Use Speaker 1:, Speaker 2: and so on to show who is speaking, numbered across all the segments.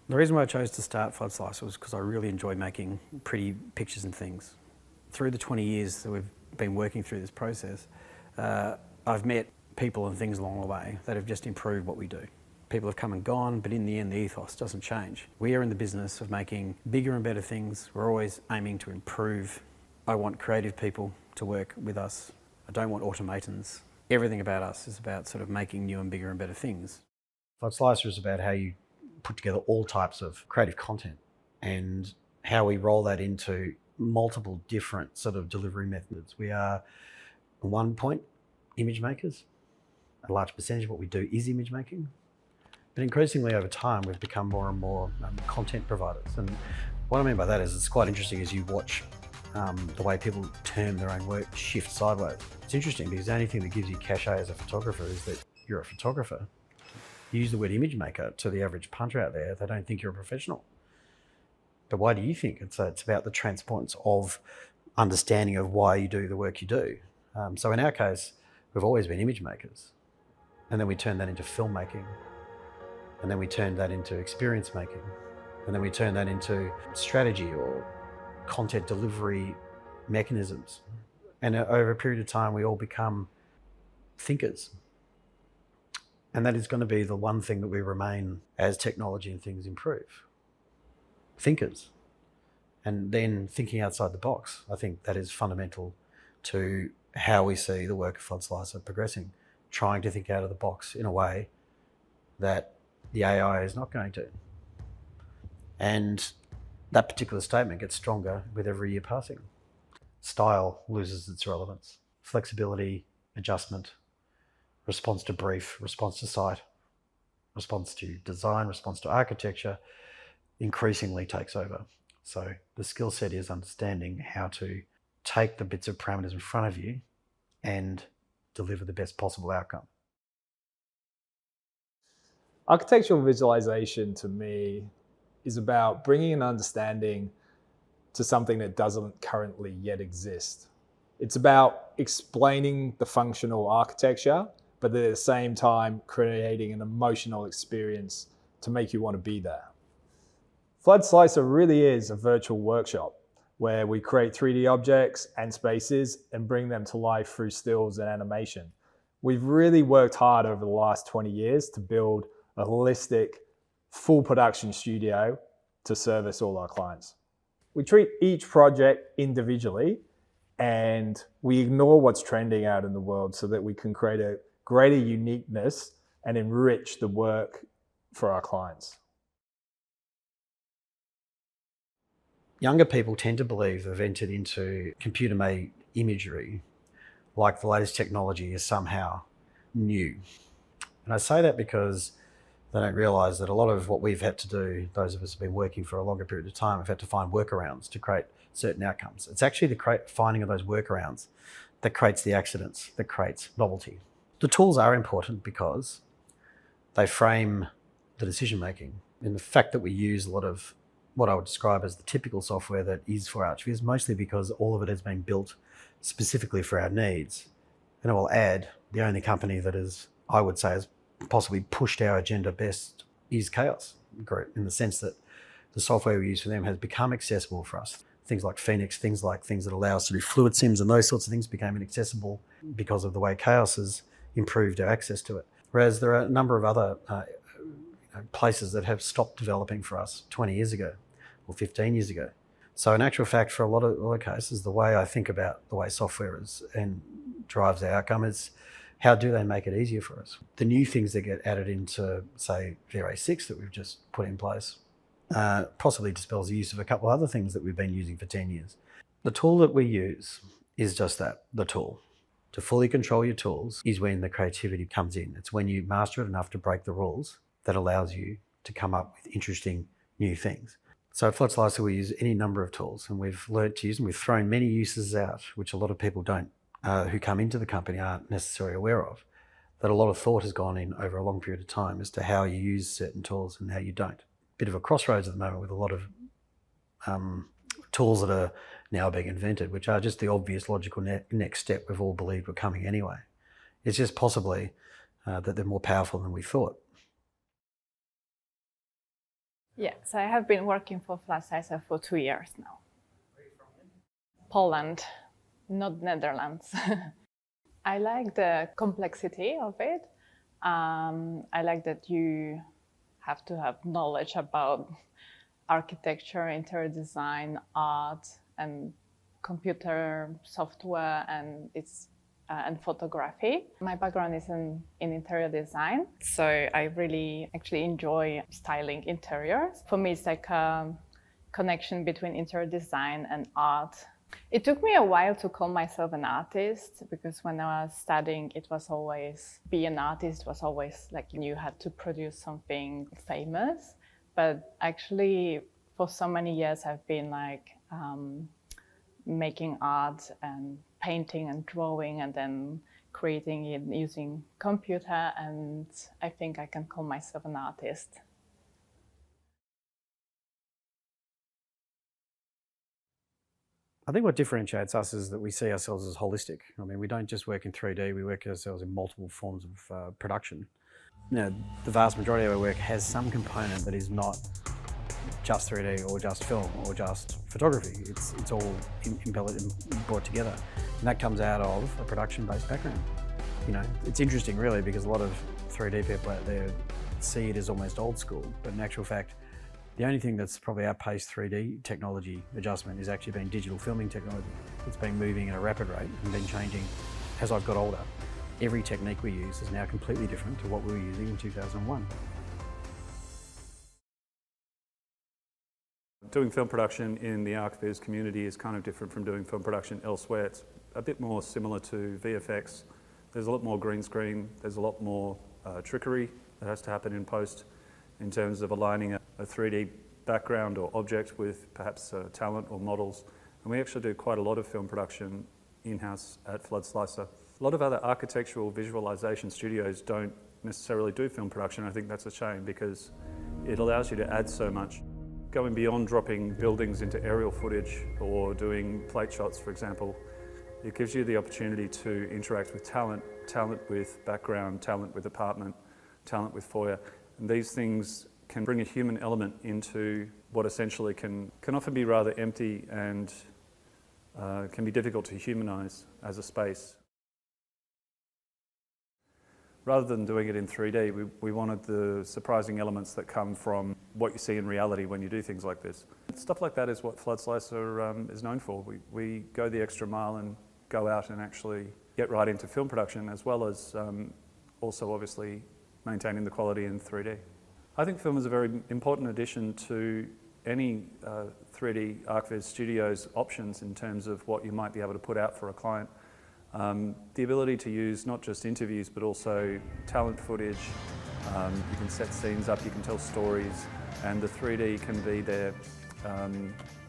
Speaker 1: The reason why I chose to start FloodSlicer was because I really enjoy making pretty pictures and things. Through the 20 years that we've been working through this process, I've met people and things along the way that have just improved what we do. People have come and gone, but in the end, the ethos doesn't change. We are in the business of making bigger and better things. We're always aiming to improve. I want creative people to work with us. I don't want automatons. Everything about us is about sort of making new and bigger and better things.
Speaker 2: FloodSlicer is about how you put together all types of creative content and how we roll that into multiple different sort of delivery methods. We are, at one point, image makers. A large percentage of what we do is image making. But increasingly over time, we've become more and more content providers. And what I mean by that is it's quite interesting as you watch the way people term their own work shift sideways. It's interesting because the only thing that gives you cachet as a photographer is that you're a photographer. You use the word image maker to the average punter out there, they don't think you're a professional. But why do you think? It's about the transportance of understanding of why you do the work you do. So in our case, we've always been image makers. And then we turned that into filmmaking. And then we turned that into experience making. And then we turned that into strategy or content delivery mechanisms. And over a period of time, we all become thinkers. And that is going to be the one thing that we remain as technology and things improve. Thinkers. And then thinking outside the box. I think that is fundamental to how we see the work of FloodSlicer progressing. Trying to think out of the box in a way that the AI is not going to. And that particular statement gets stronger with every year passing. Style loses its relevance. Flexibility, adjustment, response to brief, response to site, response to design, response to architecture increasingly takes over. So the skill set is understanding how to take the bits of parameters in front of you and deliver the best possible outcome.
Speaker 3: Architectural visualization to me is about bringing an understanding to something that doesn't currently yet exist. It's about explaining the functional architecture, but at the same time creating an emotional experience to make you want to be there. FloodSlicer really is a virtual workshop where we create 3D objects and spaces and bring them to life through stills and animation. We've really worked hard over the last 20 years to build a holistic, full production studio to service all our clients. We treat each project individually and we ignore what's trending out in the world so that we can create a greater uniqueness and enrich the work for our clients.
Speaker 2: Younger people tend to believe they've entered into computer-made imagery like the latest technology is somehow new. And I say that because they don't realise that a lot of what we've had to do, those of us who've been working for a longer period of time, have had to find workarounds to create certain outcomes. It's actually the finding of those workarounds that creates the accidents, that creates novelty. The tools are important because they frame the decision-making. And the fact that we use a lot of what I would describe as the typical software that is for archviz, mostly because all of it has been built specifically for our needs. And I will add, the only company that is, I would say, has possibly pushed our agenda best is Chaos Group, in the sense that the software we use for them has become accessible for us. Things like Phoenix, things that allow us to do fluid sims and those sorts of things became inaccessible because of the way Chaos has improved our access to it. Whereas there are a number of other places that have stopped developing for us 20 years ago or 15 years ago. So in actual fact, for a lot of cases, the way I think about the way software is and drives the outcome is how do they make it easier for us? The new things that get added into, say, VRA6 that we've just put in place possibly dispels the use of a couple of other things that we've been using for 10 years. The tool that we use is just that, the tool. To fully control your tools is when the creativity comes in. It's when you master it enough to break the rules that allows you to come up with interesting new things. So at FloodSlicer, we use any number of tools, and we've learnt to use them. We've thrown many uses out, which a lot of people don't, who come into the company aren't necessarily aware of, that a lot of thought has gone in over a long period of time as to how you use certain tools and how you don't. Bit of a crossroads at the moment with a lot of tools that are now being invented, which are just the obvious logical next step we've all believed were coming anyway. It's just possibly that they're more powerful than we thought.
Speaker 4: Yeah, so I have been working for FloodSlicer for 2 years now. Where are you from? Poland, not Netherlands. I like the complexity of it. I like that you have to have knowledge about architecture, interior design, art, and computer software, and and photography. My background is in interior design, so I really actually enjoy styling interiors. For me, it's like a connection between interior design and art. It took me a while to call myself an artist, because when I was studying, it was always, be an artist was always like you had to produce something famous. But actually, for so many years, I've been like making art and painting and drawing and then creating it using computer, and I think I can call myself an artist.
Speaker 2: I think what differentiates us is that we see ourselves as holistic. I mean, we don't just work in 3D, we work ourselves in multiple forms of production. You know, the vast majority of our work has some component that is not just 3D or just film or just photography. It's all embellished and brought together. And that comes out of a production-based background. You know, it's interesting really, because a lot of 3D people out there see it as almost old school, but in actual fact, the only thing that's probably outpaced 3D technology adjustment is actually been digital filming technology. It's been moving at a rapid rate and been changing as I've got older. Every technique we use is now completely different to what we were using in 2001.
Speaker 5: Doing film production in the archviz community is kind of different from doing film production elsewhere. It's a bit more similar to VFX. There's a lot more green screen, there's a lot more trickery that has to happen in post in terms of aligning a 3D background or object with perhaps talent or models. And we actually do quite a lot of film production in-house at FloodSlicer. A lot of other architectural visualization studios don't necessarily do film production. I think that's a shame, because it allows you to add so much. Going beyond dropping buildings into aerial footage or doing plate shots, for example, it gives you the opportunity to interact with talent, talent with background, talent with apartment, talent with foyer. And these things can bring a human element into what essentially can often be rather empty and can be difficult to humanize as a space. Rather than doing it in 3D, we wanted the surprising elements that come from what you see in reality when you do things like this. Stuff like that is what FloodSlicer is known for. We go the extra mile and go out and actually get right into film production, as well as also obviously maintaining the quality in 3D. I think film is a very important addition to any 3D archviz studio's options in terms of what you might be able to put out for a client. The ability to use not just interviews but also talent footage, you can set scenes up, you can tell stories, and the 3D can be there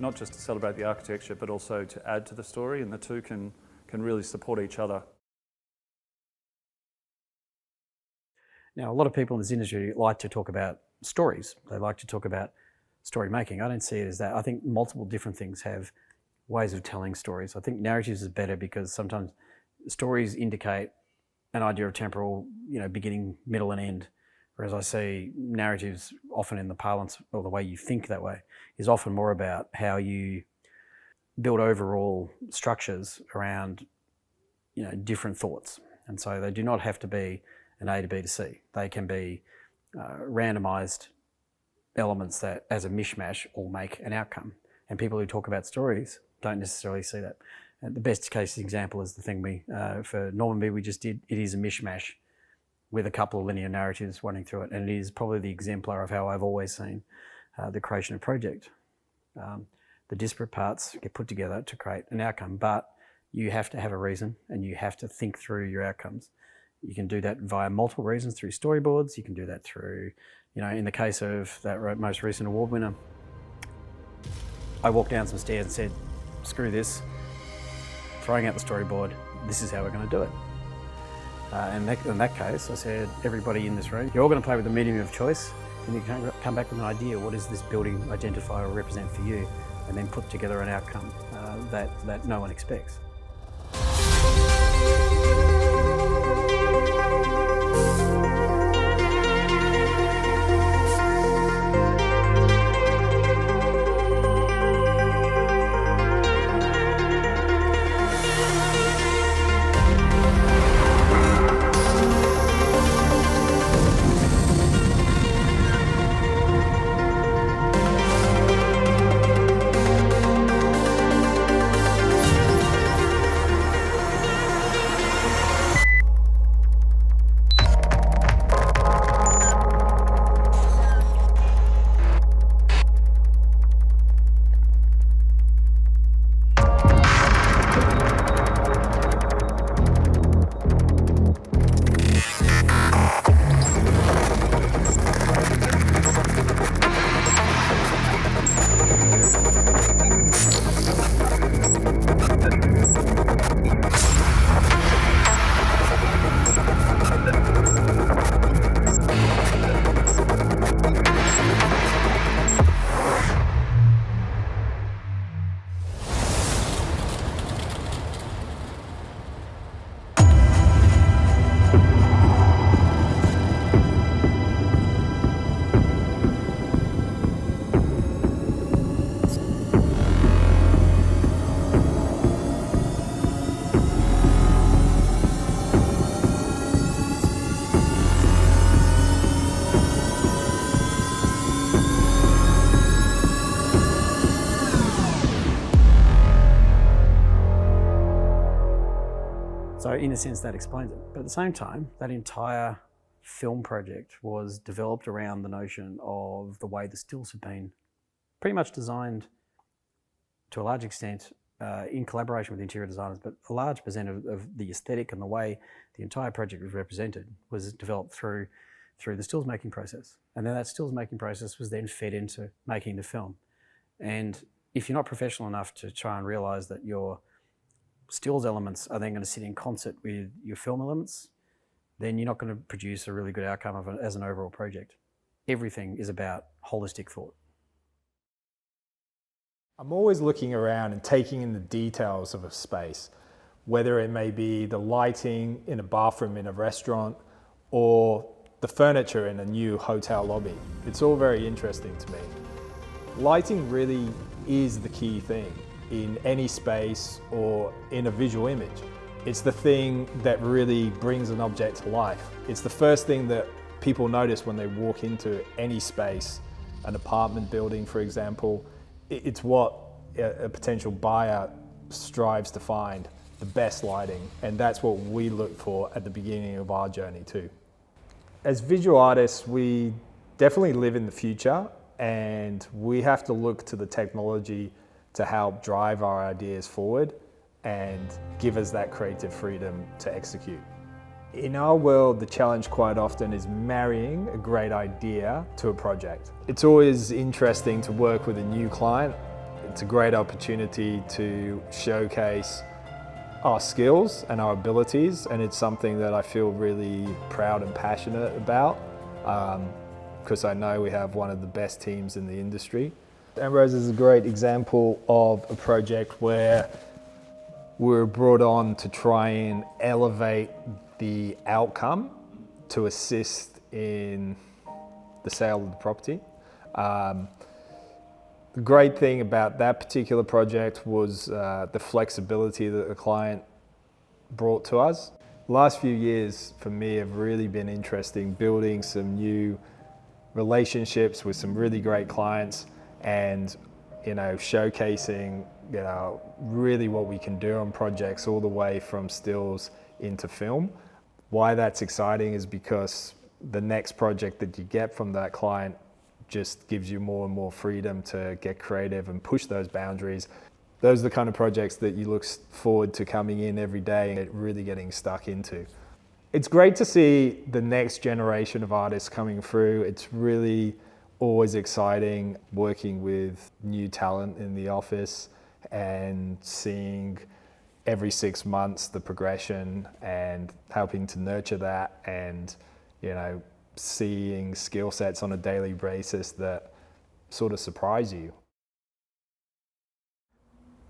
Speaker 5: not just to celebrate the architecture but also to add to the story, and the two can really support each other.
Speaker 2: Now, a lot of people in this industry like to talk about stories. They like to talk about story making. I don't see it as that. I think multiple different things have ways of telling stories. I think narratives is better because sometimes stories indicate an idea of temporal, beginning, middle and end. Whereas I see narratives often in the parlance, or the way you think that way, is often more about how you build overall structures around, different thoughts. And so they do not have to be an A to B to C. They can be randomized elements that, as a mishmash, all make an outcome. And people who talk about stories don't necessarily see that. And the best case example is the thing for Normanby we just did. It is a mishmash with a couple of linear narratives running through it, and it is probably the exemplar of how I've always seen the creation of project. The disparate parts get put together to create an outcome, but you have to have a reason and you have to think through your outcomes. You can do that via multiple reasons, through storyboards. You can do that through, in the case of that most recent award winner, I walked down some stairs and said, screw this, throwing out the storyboard, this is how we're going to do it. In that case, I said, everybody in this room, you're all going to play with the medium of choice, and you can come back with an idea, what does this building identify or represent for you, and then put together an outcome that no one expects.
Speaker 1: So in a sense, that explains it. But at the same time, that entire film project was developed around the notion of the way the stills have been pretty much designed to a large extent in collaboration with interior designers, but a large percent of the aesthetic and the way the entire project was represented was developed through the stills making process. And then that stills making process was then fed into making the film. And if you're not professional enough to try and realise that your stills elements are then going to sit in concert with your film elements, then you're not going to produce a really good outcome as an overall project. Everything is about holistic thought.
Speaker 3: I'm always looking around and taking in the details of a space, whether it may be the lighting in a bathroom in a restaurant or the furniture in a new hotel lobby. It's all very interesting to me. Lighting really is the key thing in any space or in a visual image. It's the thing that really brings an object to life. It's the first thing that people notice when they walk into any space, an apartment building, for example. It's what a potential buyer strives to find, the best lighting. And that's what we look for at the beginning of our journey too. As visual artists, we definitely live in the future, and we have to look to the technology to help drive our ideas forward and give us that creative freedom to execute. In our world, the challenge quite often is marrying a great idea to a project. It's always interesting to work with a new client. It's a great opportunity to showcase our skills and our abilities, and it's something that I feel really proud and passionate about because I know we have one of the best teams in the industry. Ambrose is a great example of a project where we're brought on to try and elevate the outcome to assist in the sale of the property. The great thing about that particular project was the flexibility that the client brought to us. The last few years for me have really been interesting, building some new relationships with some really great clients and showcasing really what we can do on projects all the way from stills into film. Why that's exciting is because the next project that you get from that client just gives you more and more freedom to get creative and push those boundaries. Those are the kind of projects that you look forward to coming in every day and really getting stuck into. It's great to see the next generation of artists coming through. It's really always exciting working with new talent in the office and seeing every 6 months the progression and helping to nurture that and, seeing skill sets on a daily basis that sort of surprise you.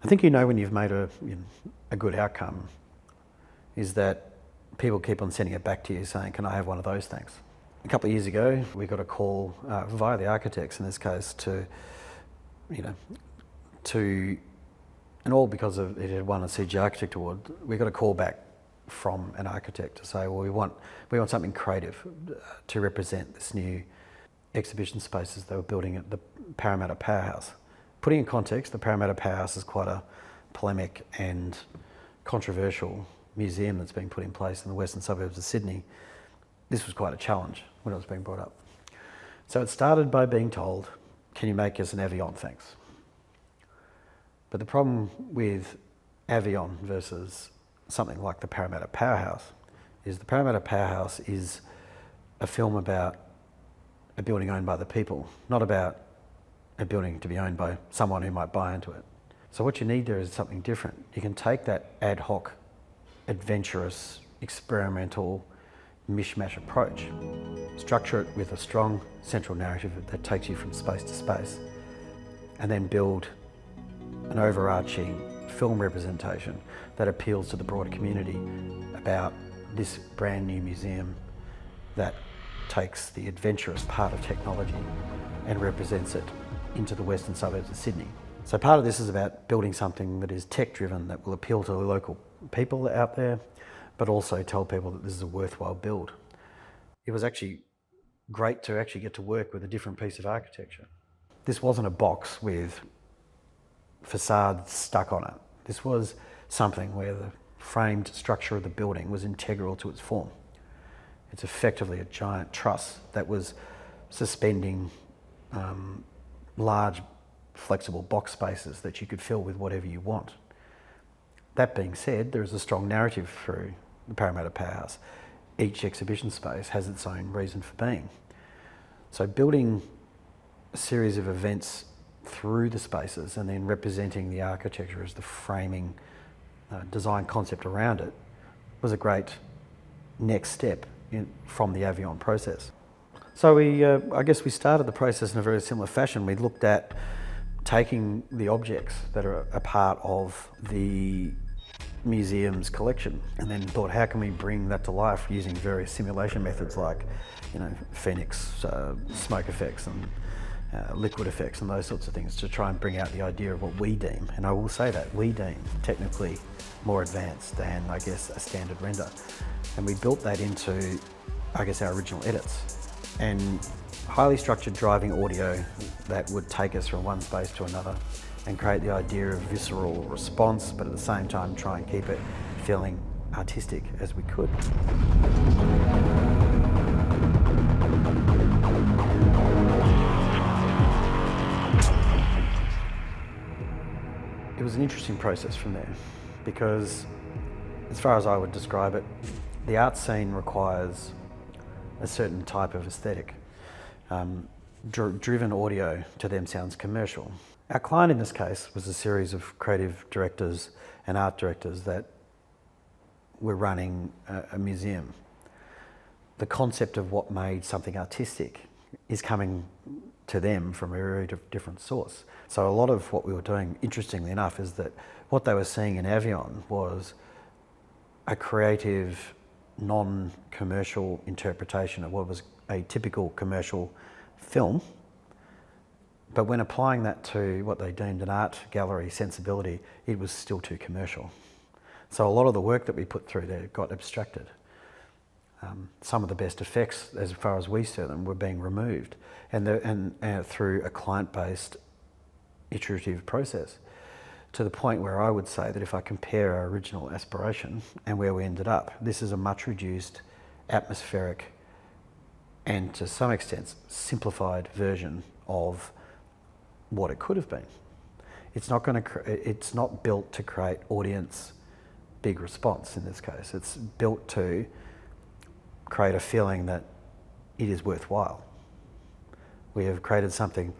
Speaker 2: I think when you've made a good outcome is that people keep on sending it back to you saying, can I have one of those things? A couple of years ago, we got a call via the architects in this case and all because it had won a CG Architect Award, we got a call back from an architect to say, well, we want something creative to represent this new exhibition spaces they were building at the Parramatta Powerhouse. Putting in context, the Parramatta Powerhouse is quite a polemic and controversial museum that's been put in place in the western suburbs of Sydney. This was quite a challenge when it was being brought up. So it started by being told, can you make us an Avion, thanks? But the problem with Avion versus something like the Parramatta Powerhouse is the Parramatta Powerhouse is a film about a building owned by the people, not about a building to be owned by someone who might buy into it. So what you need there is something different. You can take that ad hoc, adventurous, experimental, mishmash approach, structure it with a strong central narrative that takes you from space to space, and then build an overarching film representation that appeals to the broader community about this brand new museum that takes the adventurous part of technology and represents it into the western suburbs of Sydney. So part of this is about building something that is tech-driven, that will appeal to the local people out there, but also tell people that this is a worthwhile build. It was actually great to actually get to work with a different piece of architecture. This wasn't a box with facades stuck on it. This was something where framed structure of the building was integral to its form. It's effectively a giant truss that was suspending large flexible box spaces that you could fill with whatever you want. That being said, there is a strong narrative through the Parramatta Powerhouse. Each exhibition space has its own reason for being. So building a series of events through the spaces and then representing the architecture as the framing design concept around it was a great next step from the Avion process. So I guess we started the process in a very similar fashion. We looked at taking the objects that are a part of the museum's collection and then thought, how can we bring that to life using various simulation methods like, Phoenix, smoke effects and liquid effects and those sorts of things to try and bring out the idea of what we deem, and I will say that, we deem technically more advanced than, I guess, a standard render. And we built that into, I guess, our original edits. And highly structured driving audio that would take us from one space to another and create the idea of visceral response, but at the same time try and keep it feeling artistic as we could. It was an interesting process from there because, as far as I would describe it, the art scene requires a certain type of aesthetic. Driven audio to them sounds commercial. Our client in this case was a series of creative directors and art directors that were running a museum. The concept of what made something artistic is coming to them from a very different source. So a lot of what we were doing, interestingly enough, is that what they were seeing in Avion was a creative, non-commercial interpretation of what was a typical commercial film. But when applying that to what they deemed an art gallery sensibility, it was still too commercial. So a lot of the work that we put through there got abstracted. Some of the best effects, as far as we saw them, were being removed, and through a client-based iterative process, to the point where I would say that if I compare our original aspiration and where we ended up, this is a much reduced, atmospheric, and to some extent simplified version of what it could have been. It's not built to create audience big response in this case. It's built to create a feeling that it is worthwhile. We have created something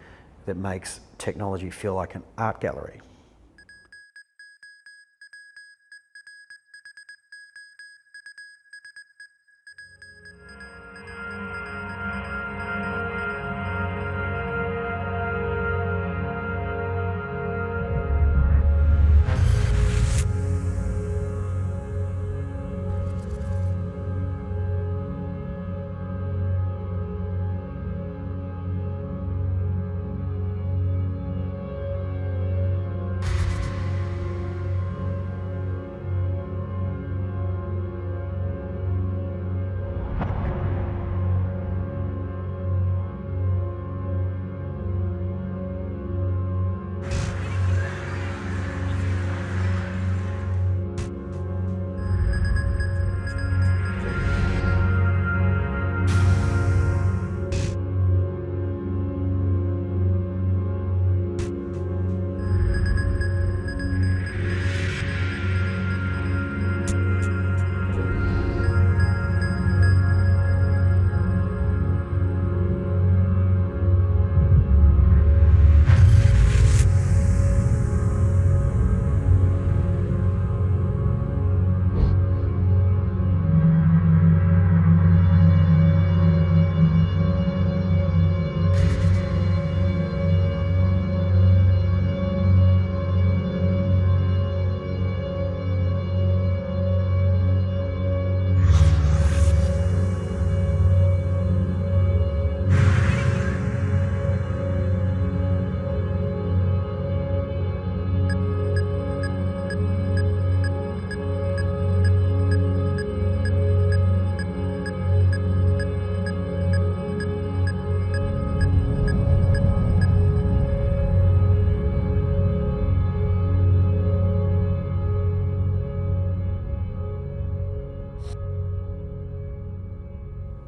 Speaker 2: that makes technology feel like an art gallery.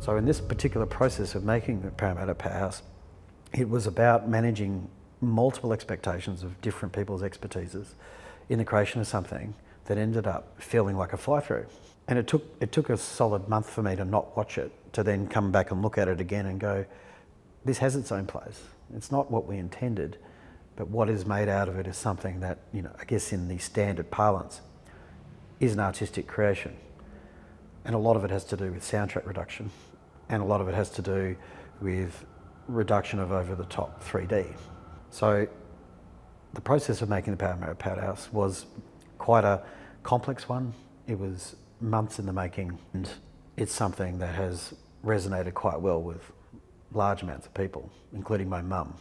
Speaker 2: So in this particular process of making the Parramatta Powerhouse, it was about managing multiple expectations of different people's expertises in the creation of something that ended up feeling like a fly-through. And it took a solid month for me to not watch it, to then come back and look at it again and go, this has its own place. It's not what we intended, but what is made out of it is something that, I guess in the standard parlance, is an artistic creation. And a lot of it has to do with soundtrack reduction, and a lot of it has to do with reduction of over-the-top 3D. So the process of making the Parramatta Powerhouse was quite a complex one. It was months in the making, and it's something that has resonated quite well with large amounts of people, including my mum.